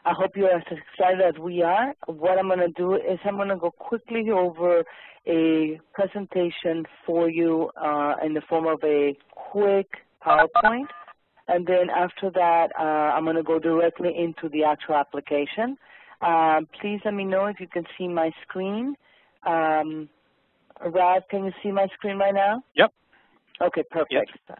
I hope you're as excited as we are. What I'm going to do is I'm going to go quickly over a presentation for you in the form of a quick PowerPoint. And then after that, I'm going to go directly into the actual application. Please let me know if you can see my screen. Rad, can you see my screen right now? Yep. Okay, perfect. Yep.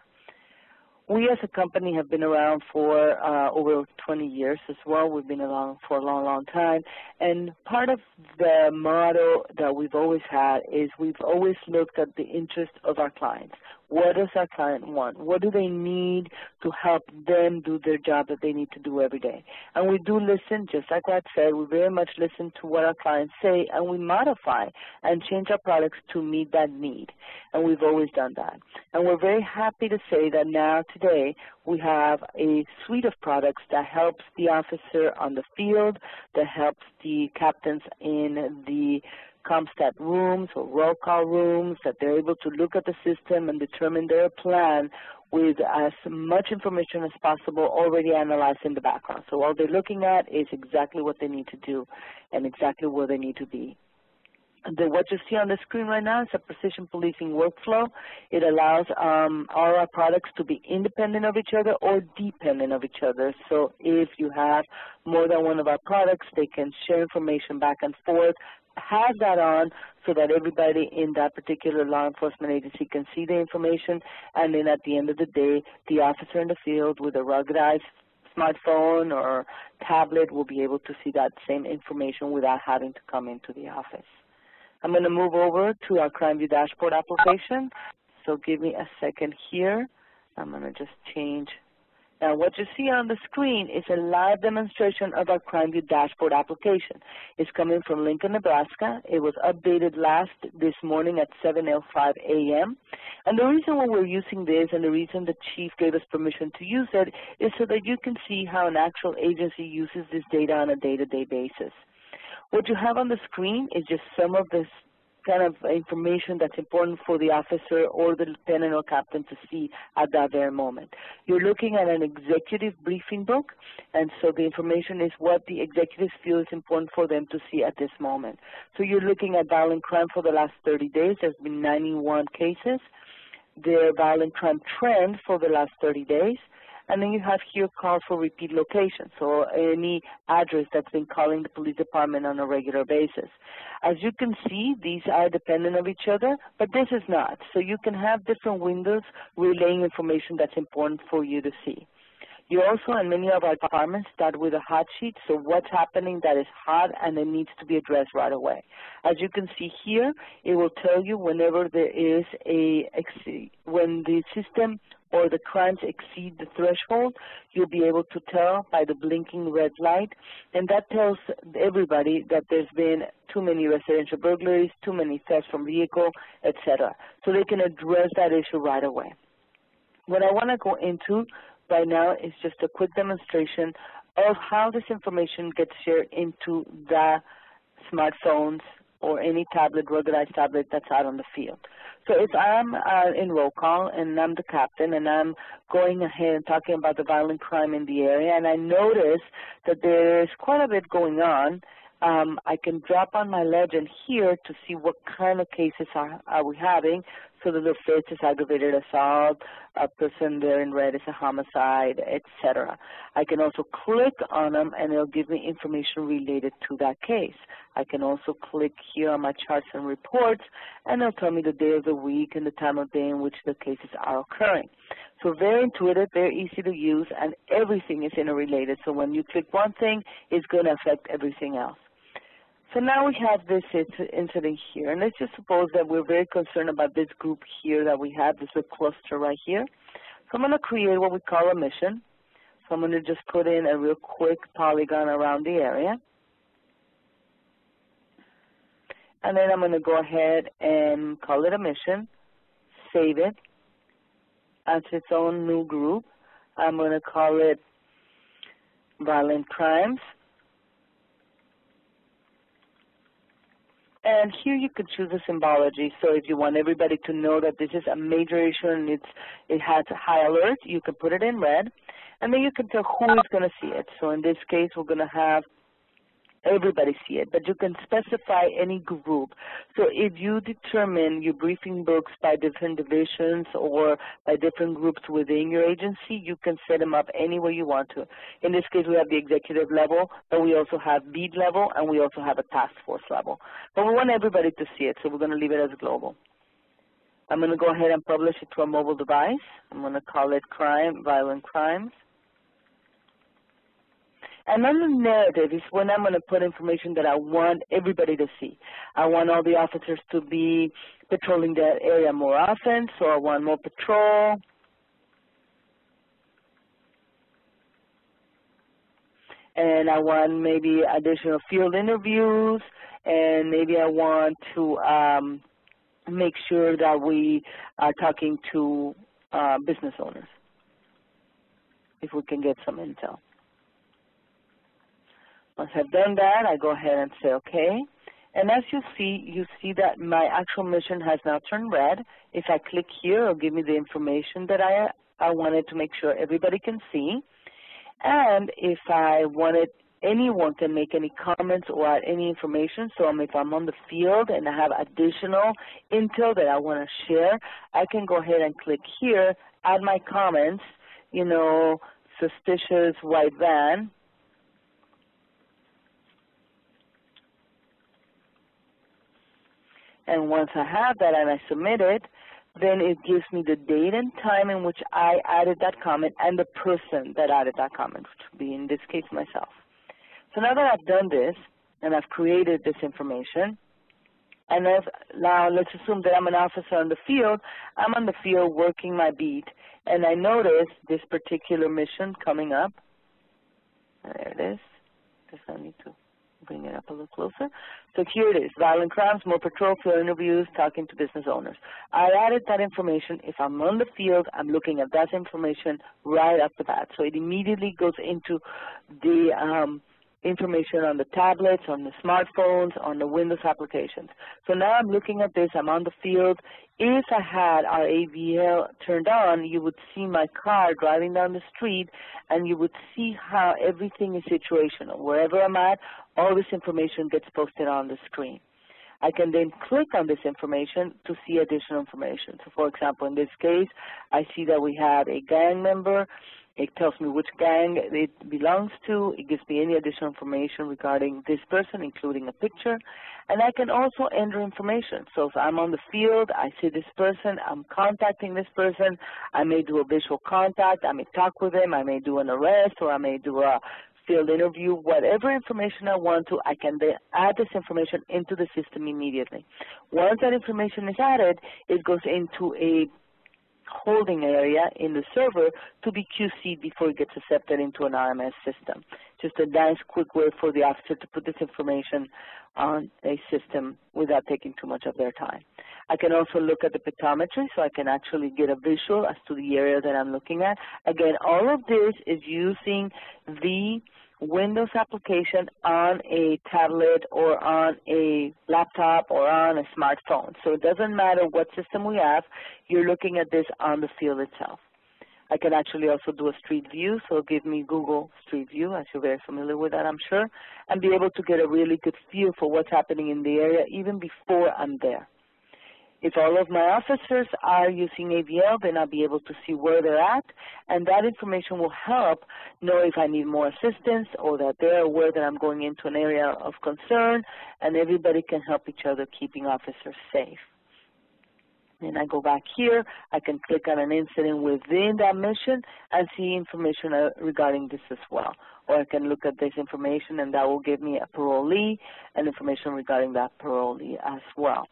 We as a company have been around for over 20 years as well. We've been around for a long, long time. And part of the motto that we've always had is we've always looked at the interest of our clients. What does our client want? What do they need to help them do their job that they need to do every day? And we do listen, just like Rad said, we very much listen to what our clients say, and we modify and change our products to meet that need. And we've always done that. And we're very happy to say that now, today, we have a suite of products that helps the officer on the field, that helps the captains in the ComStat rooms or roll call rooms, that they're able to look at the system and determine their plan with as much information as possible already analyzed in the background. So all they're looking at is exactly what they need to do and exactly where they need to be. What you see on the screen right now is a precision policing workflow. It allows all our products to be independent of each other or dependent of each other. So if you have more than one of our products, they can share information back and forth, have that on so that everybody in that particular law enforcement agency can see the information, and then at the end of the day, the officer in the field with a ruggedized smartphone or tablet will be able to see that same information without having to come into the office. I'm going to move over to our CrimeView dashboard application, so give me a second here. I'm going to just change. Now, what you see on the screen is a live demonstration of our CrimeView dashboard application. It's coming from Lincoln, Nebraska. It was updated this morning at 7:05 a.m. And the reason why we're using this and the reason the chief gave us permission to use it is so that you can see how an actual agency uses this data on a day-to-day basis. What you have on the screen is just some of this kind of information that's important for the officer or the lieutenant or captain to see at that very moment. You're looking at an executive briefing book, and so the information is what the executives feel is important for them to see at this moment. So you're looking at violent crime for the last 30 days. There's been 91 cases. The violent crime trend for the last 30 days. And then you have here calls for repeat locations, so any address that's been calling the police department on a regular basis. As you can see, these are dependent of each other, but this is not. So you can have different windows relaying information that's important for you to see. You also, in many of our departments, start with a hot sheet, so what's happening that is hot and it needs to be addressed right away. As you can see here, it will tell you whenever there is when the system or the crimes exceed the threshold, you'll be able to tell by the blinking red light, and that tells everybody that there's been too many residential burglaries, too many thefts from vehicle, etc. So they can address that issue right away. What I want to go into right now is just a quick demonstration of how this information gets shared into the smartphones or any tablet, ruggedized tablet that's out on the field. So if I'm in roll call and I'm the captain and I'm going ahead and talking about the violent crime in the area and I notice that there's quite a bit going on, I can drop on my legend here to see what kind of cases are we having. So the first is aggravated assault, a person there in red is a homicide, etc. I can also click on them and it'll give me information related to that case. I can also click here on my charts and reports and it'll tell me the day of the week and the time of day in which the cases are occurring. So very intuitive, very easy to use, and everything is interrelated. So when you click one thing, it's going to affect everything else. So now we have this incident here, and let's just suppose that we're very concerned about this group here that we have, this little cluster right here. So I'm going to create what we call a mission. So I'm going to just put in a real quick polygon around the area. And then I'm going to go ahead and call it a mission, save it as its own new group. I'm going to call it violent crimes. And here you could choose a symbology. So if you want everybody to know that this is a major issue and it has a high alert, you can put it in red. And then you can tell who is going to see it. So in this case, we're going to have everybody see it, but you can specify any group. So if you determine your briefing books by different divisions or by different groups within your agency, you can set them up any way you want to. In this case, we have the executive level, but we also have beat level, and we also have a task force level. But we want everybody to see it, so we're going to leave it as global. I'm going to go ahead and publish it to a mobile device. I'm going to call it Violent Crimes. And then the narrative is when I'm going to put information that I want everybody to see. I want all the officers to be patrolling that area more often, so I want more patrol. And I want maybe additional field interviews, and maybe I want to make sure that we are talking to business owners, if we can get some intel. Once I've done that, I go ahead and say OK. And as you see that my actual mission has now turned red. If I click here, it'll give me the information that I wanted to make sure everybody can see. And if I wanted, anyone can make any comments or add any information. So if I'm on the field and I have additional intel that I want to share, I can go ahead and click here, add my comments, you know, suspicious white van. And once I have that and I submit it, then it gives me the date and time in which I added that comment and the person that added that comment, which would be in this case myself. So now that I've done this and I've created this information, and now let's assume that I'm an officer on the field. I'm on the field working my beat, and I notice this particular mission coming up. There it is. Just I need to bring it up a little closer. So here it is, violent crimes, more patrol, field interviews, talking to business owners. I added that information. If I'm on the field, I'm looking at that information right off the bat. So it immediately goes into the information on the tablets, on the smartphones, on the Windows applications. So now I'm looking at this, I'm on the field. If I had our AVL turned on, you would see my car driving down the street, and you would see how everything is situational. Wherever I'm at, all this information gets posted on the screen. I can then click on this information to see additional information. So for example, in this case, I see that we have a gang member. It tells me which gang it belongs to. It gives me any additional information regarding this person, including a picture. And I can also enter information. So if I'm on the field, I see this person, I'm contacting this person. I may do a visual contact. I may talk with him. I may do an arrest, or I may do a field interview. Whatever information I want to, I can then add this information into the system immediately. Once that information is added, it goes into a holding area in the server to be QC'd before it gets accepted into an RMS system. Just a nice quick way for the officer to put this information on a system without taking too much of their time. I can also look at the pictometry, so I can actually get a visual as to the area that I'm looking at. Again, all of this is using the Windows application on a tablet or on a laptop or on a smartphone. So it doesn't matter what system we have, you're looking at this on the field itself. I can actually also do a street view, so give me Google Street View, as you're very familiar with that, I'm sure, and be able to get a really good feel for what's happening in the area even before I'm there. If all of my officers are using AVL, then I'll be able to see where they're at, and that information will help know if I need more assistance or that they're aware that I'm going into an area of concern, and everybody can help each other keeping officers safe. Then I go back here, I can click on an incident within that mission and see information regarding this as well. Or I can look at this information and that will give me a parolee and information regarding that parolee as well.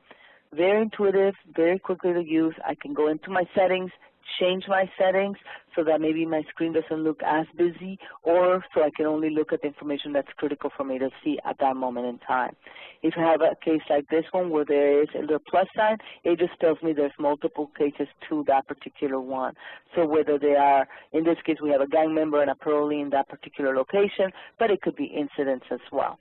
Very intuitive, very quickly to use. I can go into my settings, change my settings so that maybe my screen doesn't look as busy, or so I can only look at the information that's critical for me to see at that moment in time. If I have a case like this one where there is a little plus sign, it just tells me there's multiple cases to that particular one. So whether they are, in this case we have a gang member and a parolee in that particular location, but it could be incidents as well.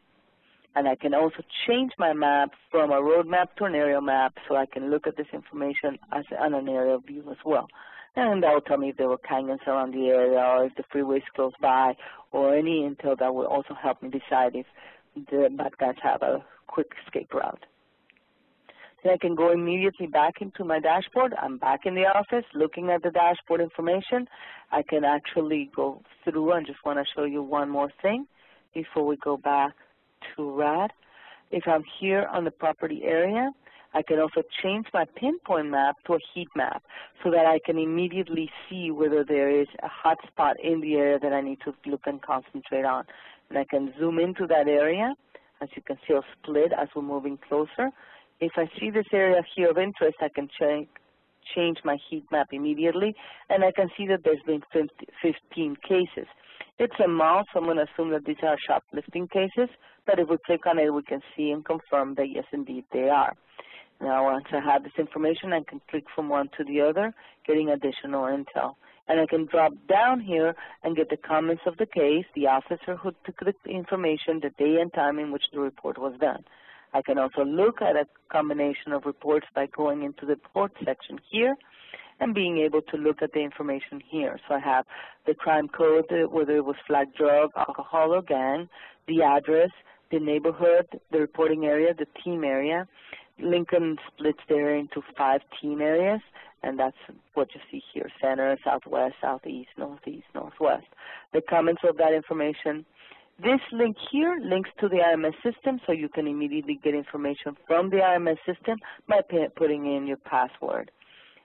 And I can also change my map from a road map to an aerial map so I can look at this information as on an aerial view as well. And that will tell me if there were canyons around the area or if the freeway is close by, or any intel that will also help me decide if the bad guys have a quick escape route. Then I can go immediately back into my dashboard. I'm back in the office looking at the dashboard information. I can actually go through and just want to show you one more thing before we go back to RAD. If I'm here on the property area, I can also change my pinpoint map to a heat map so that I can immediately see whether there is a hot spot in the area that I need to look and concentrate on. And I can zoom into that area. As you can see, I'll split as we're moving closer. If I see this area here of interest, I can change my heat map immediately, and I can see that there's been 15 cases. It's a mouse, so I'm going to assume that these are shoplifting cases, but if we click on it, we can see and confirm that, yes, indeed, they are. Now, once I have this information, I can click from one to the other, getting additional intel. And I can drop down here and get the comments of the case, the officer who took the information, the day and time in which the report was done. I can also look at a combination of reports by going into the report section here and being able to look at the information here. So I have the crime code, whether it was flagged drug, alcohol, or gang, the address, the neighborhood, the reporting area, the team area. Lincoln splits there into 5 team areas, and that's what you see here: center, southwest, southeast, northeast, northwest. The comments of that information. This link here links to the RMS system, so you can immediately get information from the RMS system by putting in your password.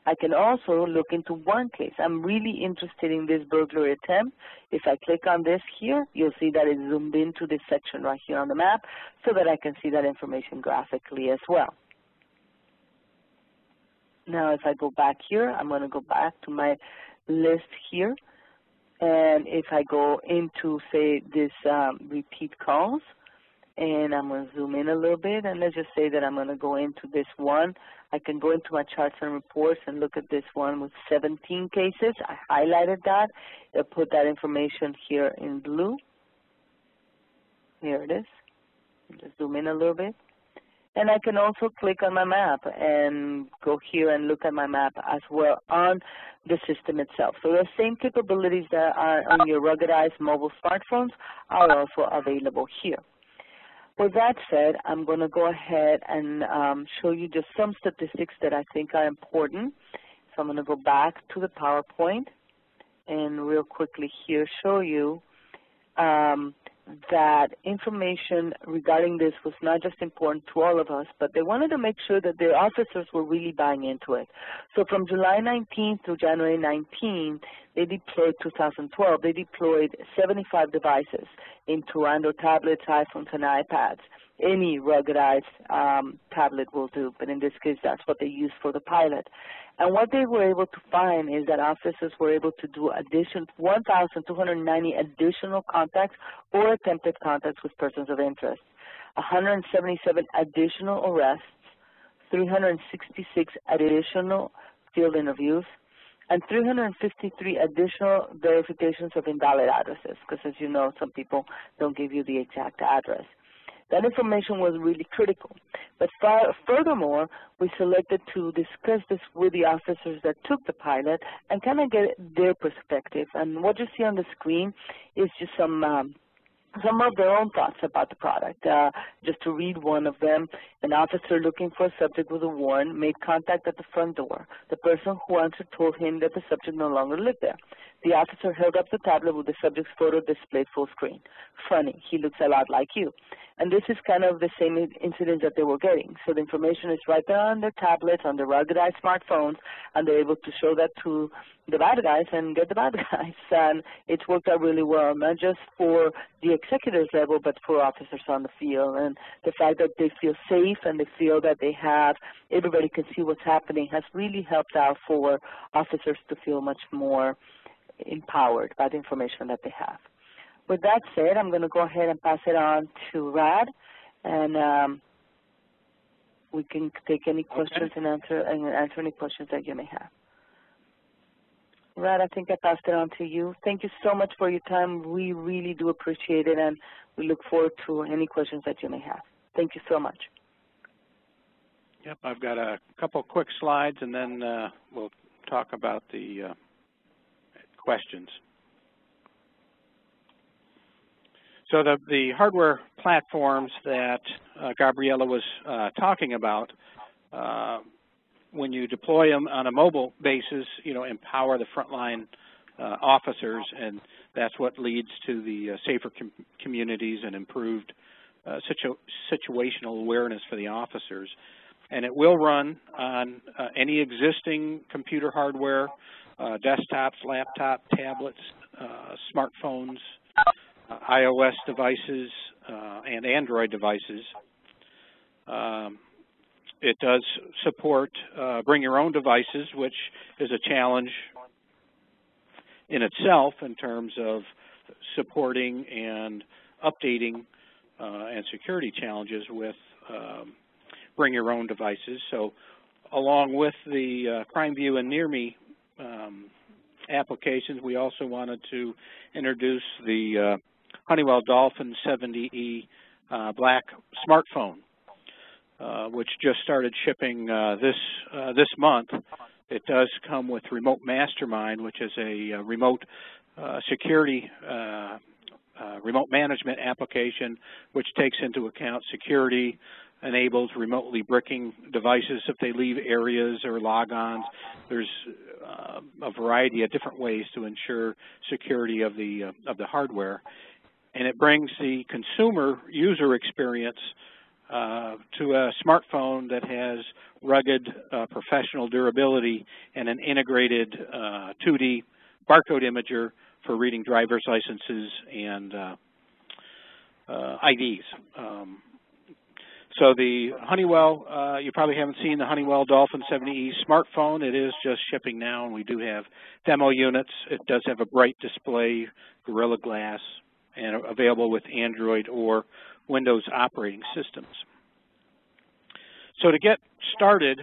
I can also look into one case. I'm really interested in this burglary attempt. If I click on this here, you'll see that it's zoomed into this section right here on the map so that I can see that information graphically as well. Now, if I go back here, I'm going to go back to my list here. And if I go into, say, this repeat calls, and I'm going to zoom in a little bit, and let's just say that I'm going to go into this one. I can go into my charts and reports and look at this one with 17 cases. I highlighted that. I'll put that information here in blue. Here it is. Just zoom in a little bit. And I can also click on my map and go here and look at my map as well on the system itself. So the same capabilities that are on your ruggedized mobile smartphones are also available here. With that said, I'm going to go ahead and show you just some statistics that I think are important. So I'm going to go back to the PowerPoint and real quickly here show you that information regarding this was not just important to all of us, but they wanted to make sure that their officers were really buying into it. So from July 19 through January 19, they deployed 2012, they deployed 75 devices into Android tablets, iPhones, and iPads. Any ruggedized tablet will do, but in this case, that's what they used for the pilot. And what they were able to find is that officers were able to do 1,290 additional contacts or attempted contacts with persons of interest, 177 additional arrests, 366 additional field interviews, and 353 additional verifications of invalid addresses, because as you know, some people don't give you the exact address. That information was really critical. But furthermore, we selected to discuss this with the officers that took the pilot and kind of get their perspective. And what you see on the screen is just some of their own thoughts about the product. Just to read one of them, an officer looking for a subject with a warrant made contact at the front door. The person who answered told him that the subject no longer lived there. The officer held up the tablet with the subject's photo displayed full screen. Funny, he looks a lot like you. And this is kind of the same incident that they were getting. So the information is right there on their tablets, on their ruggedized smartphones, and they're able to show that to the bad guys and get the bad guys. And it's worked out really well, not just for the executives level, but for officers on the field. And the fact that they feel safe and they feel that they have, everybody can see what's happening has really helped out for officers to feel much more empowered by the information that they have. With that said, I'm going to go ahead and pass it on to Rad, and we can take any questions and answer any questions that you may have. Rad, I think I passed it on to you. Thank you so much for your time. We really do appreciate it, and we look forward to any questions that you may have. Thank you so much. Yep, I've got a couple quick slides, and then we'll talk about the questions. So the hardware platforms that Gabriela was talking about, when you deploy them on a mobile basis, empower the frontline officers, and that's what leads to the safer communities and improved situational awareness for the officers. And it will run on any existing computer hardware, desktops, laptops, tablets, smartphones, iOS devices, and Android devices. It does support bring your own devices, which is a challenge in itself in terms of supporting and updating and security challenges with bring your own devices. So along with the CrimeView and Near Me applications, we also wanted to introduce the Honeywell Dolphin 70E Black smartphone, which just started shipping this month. It does come with Remote Mastermind, which is a remote security remote management application, which takes into account security, enables remotely bricking devices if they leave areas or logons. There's a variety of different ways to ensure security of the hardware, and it brings the consumer user experience to a smartphone that has rugged professional durability and an integrated 2D barcode imager for reading driver's licenses and IDs. So the Honeywell, you probably haven't seen the Honeywell Dolphin 70E smartphone. It is just shipping now, and we do have demo units. It does have a bright display, Gorilla Glass, and available with Android or Windows operating systems. So to get started,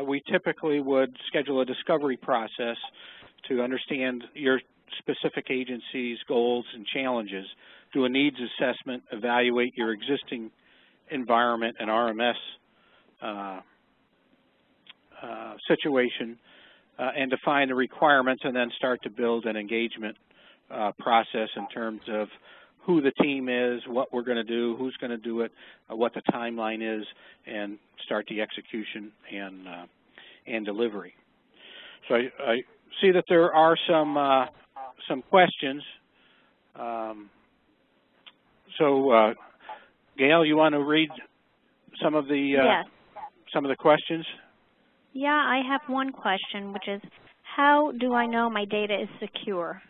we typically would schedule a discovery process to understand your specific agency's goals and challenges, do a needs assessment, evaluate your existing environment and RMS situation, and define the requirements, and then start to build an engagement process in terms of who the team is, what we're going to do, who's going to do it, what the timeline is, and start the execution and delivery. So I see that there are some questions. So Gail, you want to read some of the yes. Some of the questions? Yeah, I have one question, which is, how do I know my data is secure?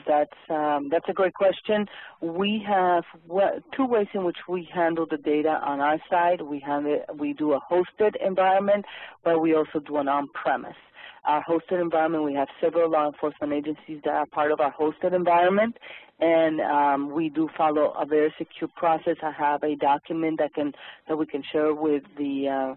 That's a great question. We have two ways in which we handle the data on our side. We do a hosted environment, but we also do an on-premise. Our hosted environment, we have several law enforcement agencies that are part of our hosted environment, and we do follow a very secure process. I have a document that we can share with the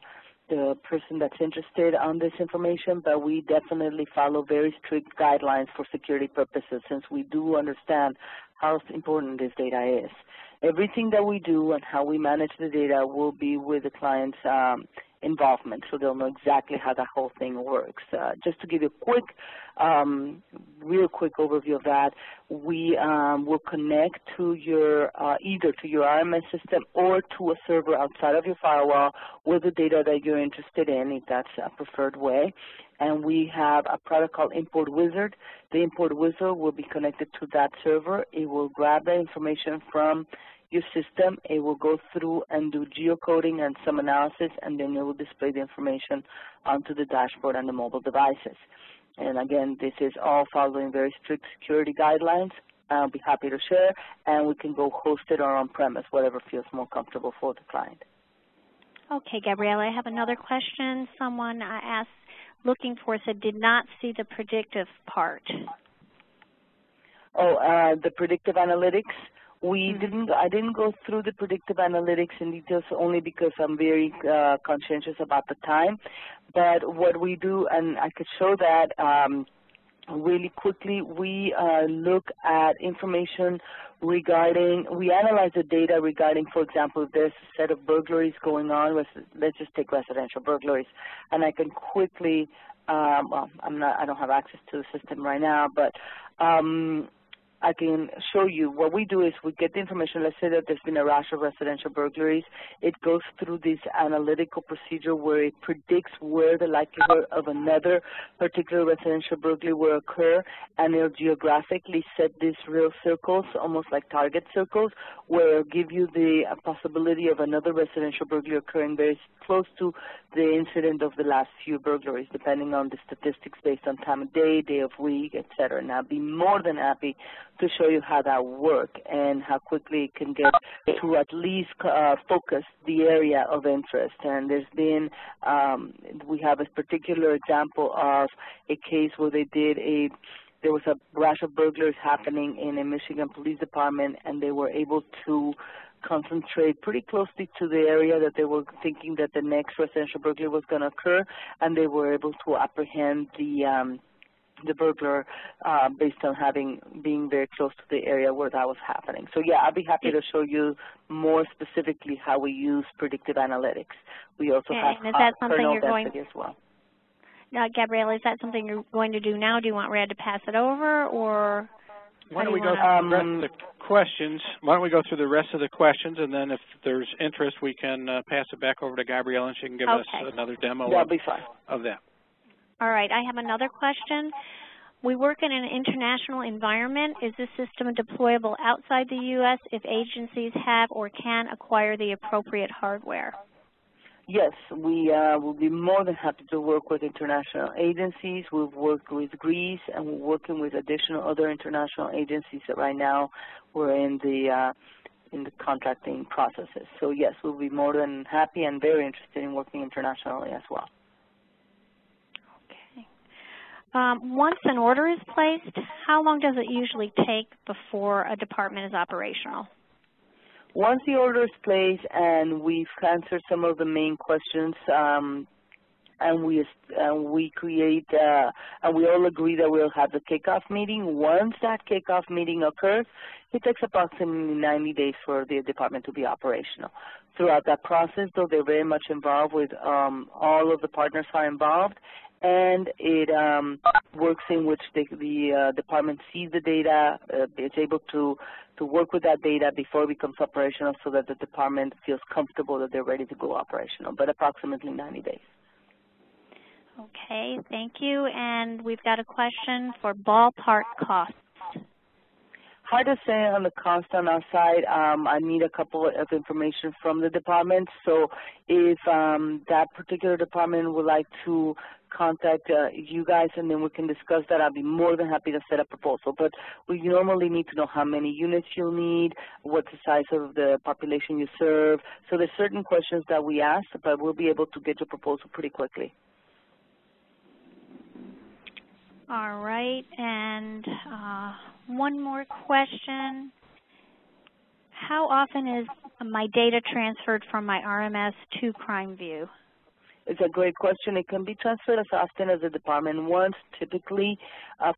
person that's interested on this information, but we definitely follow very strict guidelines for security purposes, since we do understand how important this data is. Everything that we do and how we manage the data will be with the client's involvement, so they'll know exactly how the whole thing works. Just to give you a quick, real quick overview of that, we will connect to your, either to your RMS system or to a server outside of your firewall with the data that you're interested in, if that's a preferred way. And we have a product called Import Wizard. The Import Wizard will be connected to that server. It will grab the information from your system. It will go through and do geocoding and some analysis, and then it will display the information onto the dashboard and the mobile devices. And again, this is all following very strict security guidelines. I'll be happy to share, and we can go hosted or on-premise, whatever feels more comfortable for the client. Okay, Gabriela, I have another question. Someone asked, looking for, said, did not see the predictive part. Oh, the predictive analytics. I didn't go through the predictive analytics in details, only because I'm very conscientious about the time. But what we do, and I could show that really quickly, we look at information regarding, we analyze the data regarding, for example, if there's a set of burglaries going on, let's just take residential burglaries, and I can quickly, well, I don't have access to the system right now, but I can show you. What we do is we get the information. Let's say that there's been a rash of residential burglaries. It goes through this analytical procedure where it predicts where the likelihood of another particular residential burglary will occur, and it'll geographically set these real circles, almost like target circles, where it'll give you the possibility of another residential burglary occurring very close to the incident of the last few burglaries, depending on the statistics based on time of day, day of week, etc. And I'd be more than happy to show you how that works and how quickly it can get to at least focus the area of interest. And there's been, we have a particular example of a case where there was a rash of burglaries happening in a Michigan police department, and they were able to concentrate pretty closely to the area that they were thinking that the next residential burglary was going to occur, and they were able to apprehend the burglar based on being very close to the area where that was happening. So yeah, I'll be happy to show you more specifically how we use predictive analytics. We also have kernel density as well. Gabriela, is that something you're going to do now? Do you want Red to pass it over, or why don't we go through the rest of the questions? Why don't we go through the rest of the questions, and then if there's interest, we can pass it back over to Gabriela, and she can give us another demo of that. All right. I have another question. We work in an international environment. Is this system deployable outside the U.S. if agencies have or can acquire the appropriate hardware? Yes, we will be more than happy to work with international agencies. We've worked with Greece, and we're working with additional other international agencies that right now we're in the contracting processes. So yes, we'll be more than happy and very interested in working internationally as well. Okay. Once an order is placed, how long does it usually take before a department is operational? Once the order is placed and we've answered some of the main questions, and we create, and we all agree that we'll have the kickoff meeting. Once that kickoff meeting occurs, it takes approximately 90 days for the department to be operational. Throughout that process, though, they're very much involved with all of the partners are involved, and it works in which the department sees the data, is able to work with that data before it becomes operational so that the department feels comfortable that they're ready to go operational, but approximately 90 days. Okay, thank you. And we've got a question for ballpark costs. Hard to say on the cost on our side. I need a couple of information from the department. So if that particular department would like to contact you guys, and then we can discuss that, I'll be more than happy to set a proposal. But we normally need to know how many units you'll need, what's the size of the population you serve. So there's certain questions that we ask, but we'll be able to get your proposal pretty quickly. All right, and one more question. How often is my data transferred from my RMS to CrimeView? It's a great question. It can be transferred as often as the department wants. Typically,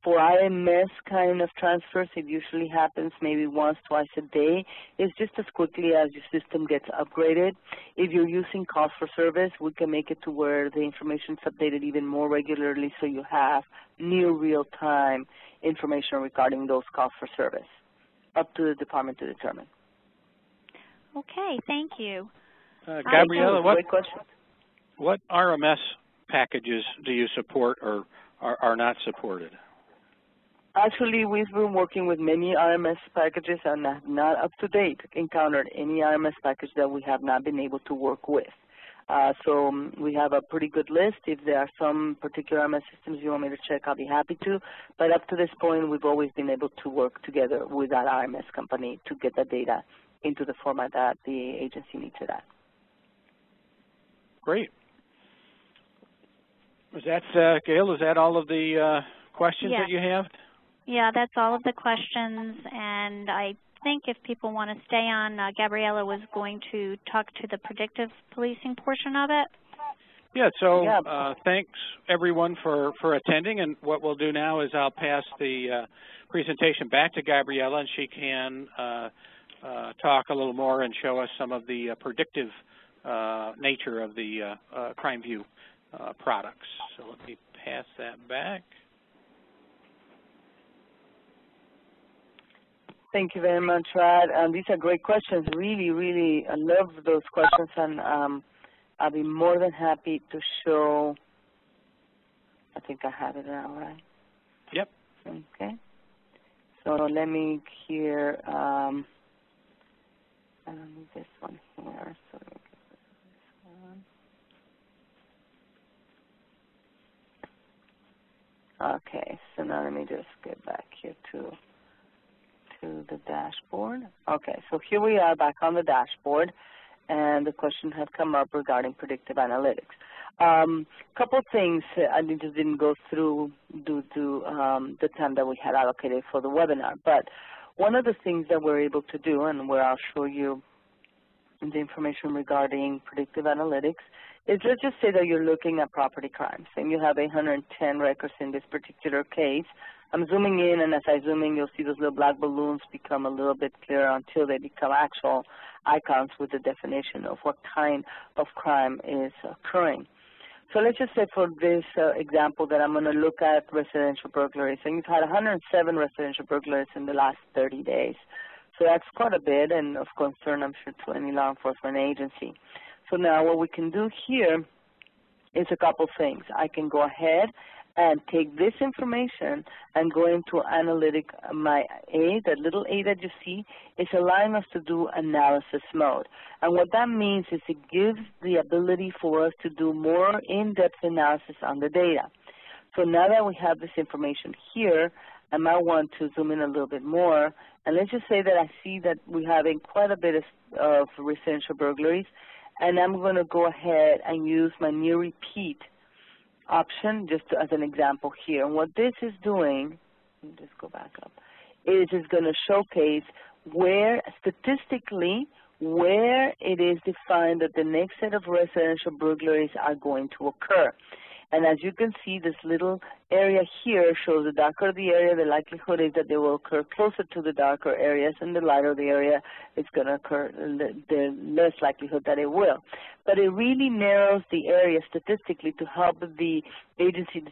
for RMS kind of transfers, it usually happens maybe once, twice a day. It's just as quickly as your system gets upgraded. If you're using cost for service, we can make it to where the information is updated even more regularly, so you have near real-time information regarding those costs for service, up to the department to determine. Okay, thank you. Gabriela, great question. What RMS packages do you support or are not supported? Actually, we've been working with many RMS packages and have not up to date encountered any RMS package that we have not been able to work with. So we have a pretty good list. If there are some particular RMS systems you want me to check, I'll be happy to. But up to this point, we've always been able to work together with that RMS company to get the data into the format that the agency needs it at. Great. Is that, Gail, is that all of the questions that you have? Yeah, that's all of the questions. And I think if people want to stay on, Gabriela was going to talk to the predictive policing portion of it. Yeah, so thanks everyone for attending, and what we'll do now is I'll pass the presentation back to Gabriella, and she can talk a little more and show us some of the predictive nature of the CrimeView products. So let me pass that back. Thank you very much, Rad. These are great questions. Really, really, I love those questions, and I'll be more than happy to show. I think I have it now, right? Yep. Okay. So let me here. I need this one here. So let me get this one. Okay. So now let me just get back here to the dashboard. Okay. So here we are back on the dashboard, and the question had come up regarding predictive analytics. Couple things I just didn't go through due to the time that we had allocated for the webinar. But one of the things that we're able to do, and where I'll show you the information regarding predictive analytics, is let's just say that you're looking at property crimes, and you have 110 records in this particular case. I'm zooming in, and as I zoom in, you'll see those little black balloons become a little bit clearer until they become actual icons with the definition of what kind of crime is occurring. So let's just say for this example that I'm going to look at residential burglaries, and you've had 107 residential burglaries in the last 30 days. So that's quite a bit, and of concern, I'm sure, to any law enforcement agency. So now what we can do here is a couple things. I can go ahead and take this information and go into analytic. My A, that little A that you see, is allowing us to do analysis mode. And what that means is it gives the ability for us to do more in-depth analysis on the data. So now that we have this information here, I might want to zoom in a little bit more. And let's just say that I see that we're having quite a bit of residential burglaries, and I'm going to go ahead and use my near repeat option just as an example here. And what this is doing, let me just go back up, is it's going to showcase where statistically where it is defined that the next set of residential burglaries are going to occur. And as you can see, this little area here shows the darker the area, the likelihood is that they will occur closer to the darker areas, and the lighter the area, it's going to occur, the less likelihood that it will. But it really narrows the area statistically to help the agency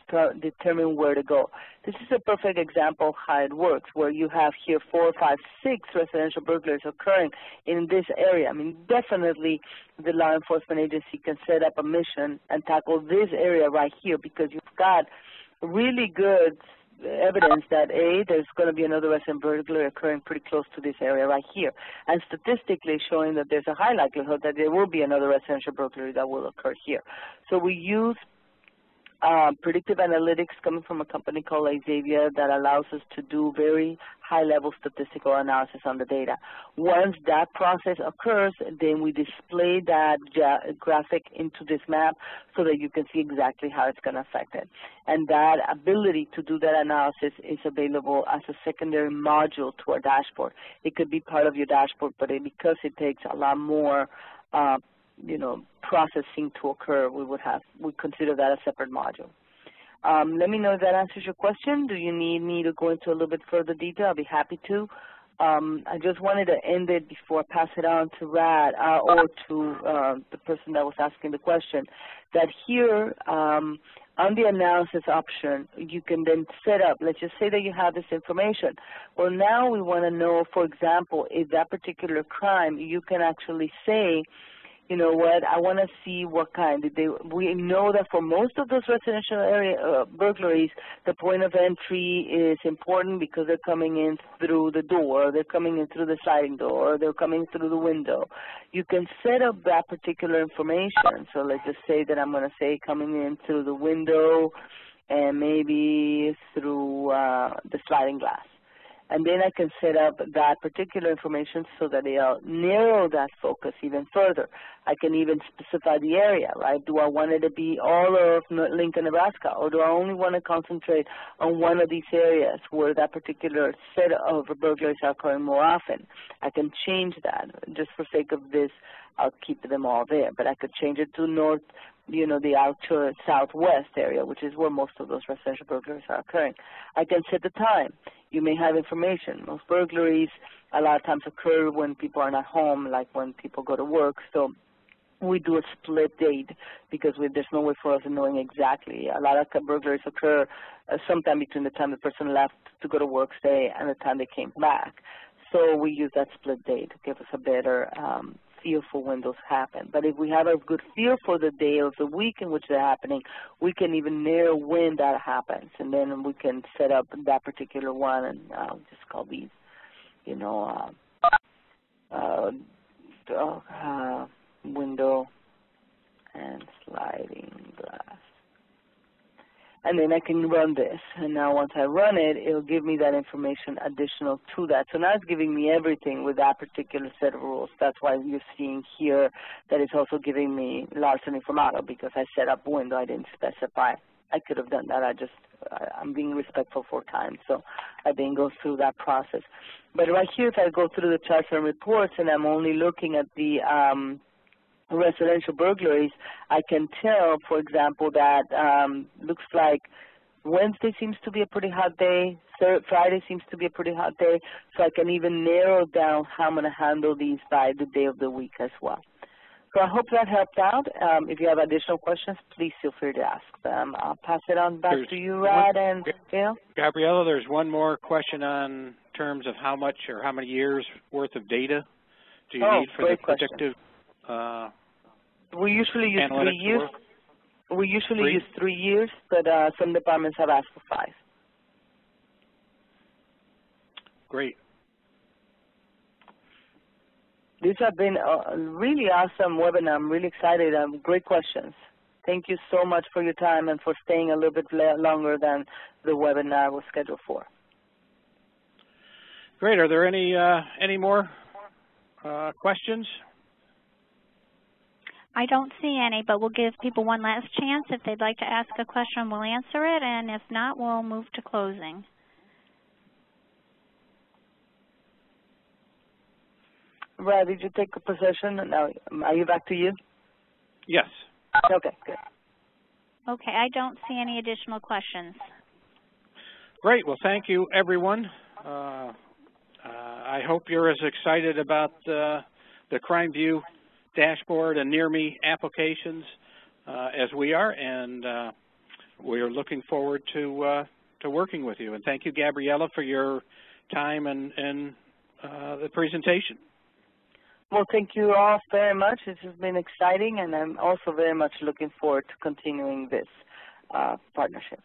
determine where to go. This is a perfect example of how it works, where you have here 4, 5, 6 residential burglaries occurring in this area. I mean, definitely the law enforcement agency can set up a mission and tackle this area right here, because you've got really good evidence that, A, there's going to be another resident burglary occurring pretty close to this area right here, and statistically showing that there's a high likelihood that there will be another residential burglary that will occur here. So we use predictive analytics coming from a company called Xavier that allows us to do very high-level statistical analysis on the data. Once that process occurs, then we display that graphic into this map so that you can see exactly how it's going to affect it. And that ability to do that analysis is available as a secondary module to our dashboard. It could be part of your dashboard, but because it takes a lot more processing to occur, we consider that a separate module. Let me know if that answers your question. Do you need me to go into a little bit further detail? I'll be happy to. I just wanted to end it before I pass it on to Rad or to the person that was asking the question, that here on the analysis option, you can then set up, let's just say that you have this information. Well, now we want to know, for example, if that particular crime, you can actually say, you know what, I want to see what kind. We know that for most of those residential area burglaries, the point of entry is important because they're coming in through the door, they're coming in through the sliding door, they're coming through the window. You can set up that particular information. So let's just say that I'm going to say coming in through the window and maybe through the sliding glass. And then I can set up that particular information so that it'll narrow that focus even further. I can even specify the area, right? Do I want it to be all of Lincoln, Nebraska, or do I only want to concentrate on one of these areas where that particular set of burglaries are occurring more often? I can change that. Just for sake of this, I'll keep them all there. But I could change it to North the outer southwest area, which is where most of those residential burglaries are occurring. I can set the time. You may have information. Most burglaries a lot of times occur when people are not home, like when people go to work. So we do a split date because there's no way for us knowing exactly. A lot of burglaries occur sometime between the time the person left to go to work, say, and the time they came back. So we use that split date to give us a better feel for when those happen. But if we have a good feel for the day of the week in which they're happening, we can even narrow when that happens, and then we can set up that particular one and just call these, window and sliding glass. And then I can run this. And now once I run it, it'll give me that information additional to that. So now it's giving me everything with that particular set of rules. That's why you're seeing here that it's also giving me larceny from auto because I set up window. I didn't specify. I could have done that. I'm being respectful for time, so I didn't go through that process. But right here, if I go through the charts and reports and I'm only looking at the residential burglaries, I can tell, for example, that looks like Wednesday seems to be a pretty hot day, Friday seems to be a pretty hot day, so I can even narrow down how I'm going to handle these by the day of the week as well. So I hope that helped out. If you have additional questions, please feel free to ask them. I'll pass it on back to you, Rod and Phil. Gabriella, there's one more question on terms of how much or how many years worth of data do you need for the predictive we usually use 3 years. We usually use 3 years, but some departments have asked for 5. Great. These have been a really awesome webinar. I'm really excited. Great questions. Thank you so much for your time and for staying a little bit longer than the webinar was scheduled for. Great. Are there any more questions? I don't see any, but we'll give people one last chance. If they'd like to ask a question, we'll answer it, and if not, we'll move to closing. Brad, did you take a possession? Now, are you back to you? Yes. Okay, good. Okay, I don't see any additional questions. Great. Well, thank you, everyone. I hope you're as excited about the CrimeView dashboard and Near Me applications as we are, and we are looking forward to working with you. And thank you, Gabriella, for your time and the presentation. Well, thank you all very much. This has been exciting, and I'm also very much looking forward to continuing this partnership.